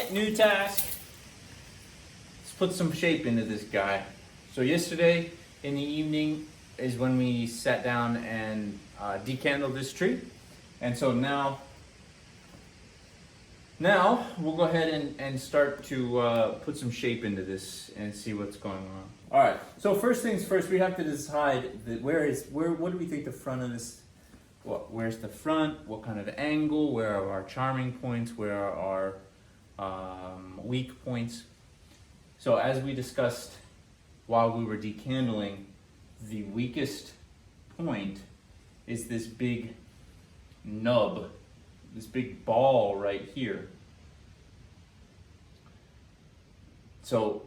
Alright, new task. Let's put some shape into this guy. So yesterday in the evening is when we sat down and decandled this tree. And so now we'll go ahead and start to put some shape into this and see what's going on. Alright, so first things first, we have to decide that what do we think the front of this, where's the front, what kind of angle, where are our charming points, where are our weak points. So as we discussed while we were decandling, the weakest point is this big nub, this big ball right here. So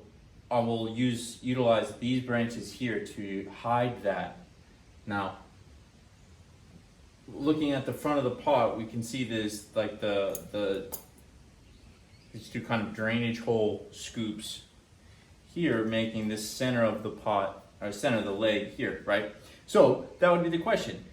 I will utilize these branches here to hide that. Now, looking at the front of the pot, we can see this, like these two kind of drainage hole scoops here, making this center of the pot, or center of the leg here, right? So that would be the question.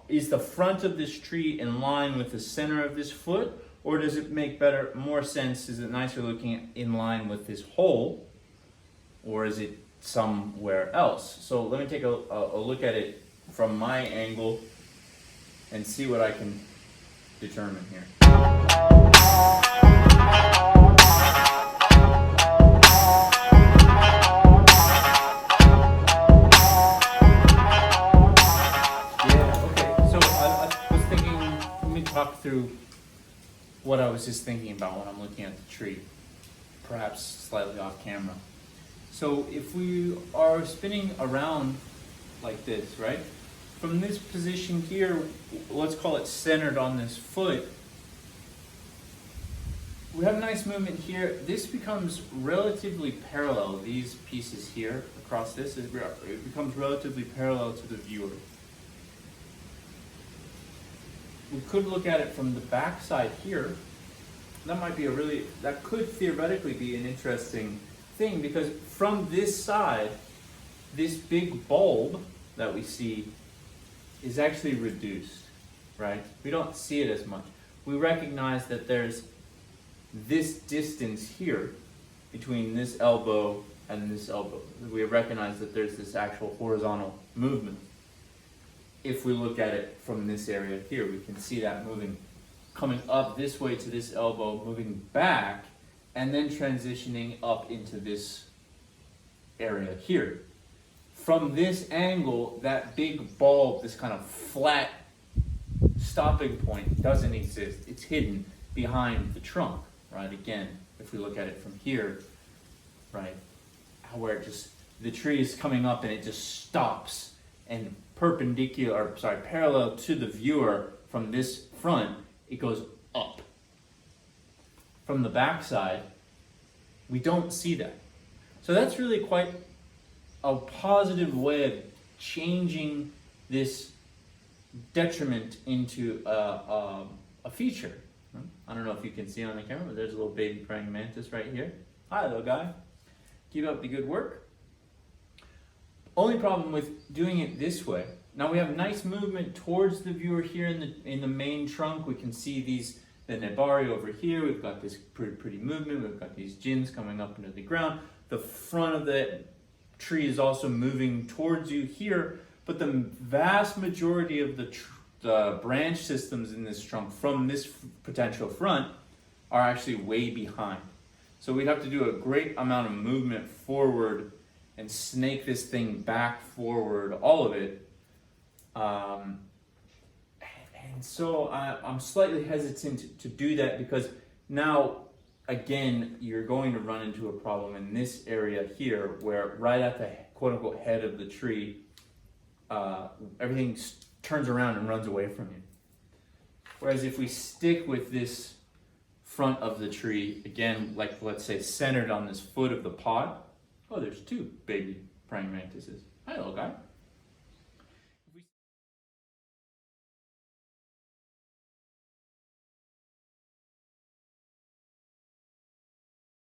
Is the front of this tree in line with the center of this foot, or does it make more sense, is it nicer looking in line with this hole, or is it somewhere else? So let me take a look at it from my angle and see what I can determine here. Talk through what I was just thinking about when I'm looking at the tree, perhaps slightly off camera. So if we are spinning around like this, right? From this position here, let's call it centered on this foot, we have a nice movement here. This becomes relatively parallel, these pieces here across this, it becomes relatively parallel to the viewer. We could look at it from the back side here. That could theoretically be an interesting thing, because from this side, this big bulb that we see is actually reduced, right? We don't see it as much. We recognize that there's this distance here between this elbow and this elbow. We recognize that there's this actual horizontal movement. If we look at it from this area here, we can see that moving, coming up this way to this elbow, moving back, and then transitioning up into this area here. From this angle, that big bulb, this kind of flat stopping point, doesn't exist. It's hidden behind the trunk, right? Again, if we look at it from here, right, where the tree is coming up and it just stops, and parallel to the viewer from this front, it goes up. From the back side, we don't see that. So that's really quite a positive way of changing this detriment into a feature. I don't know if you can see on the camera, but there's a little baby praying mantis right here. Hi, little guy. Keep up the good work. Only problem with doing it this way, now we have nice movement towards the viewer here in the main trunk. We can see the nebari over here. We've got this pretty movement. We've got these gins coming up into the ground. The front of the tree is also moving towards you here, but the vast majority of the branch systems in this trunk from this potential front are actually way behind. So we'd have to do a great amount of movement forward and snake this thing back forward, all of it. And so I'm slightly hesitant to do that, because now, again, you're going to run into a problem in this area here, where right at the quote-unquote head of the tree, everything turns around and runs away from you. Whereas if we stick with this front of the tree, again, like let's say centered on this foot of the pot, oh, there's two baby praying mantises. Hi, little guy.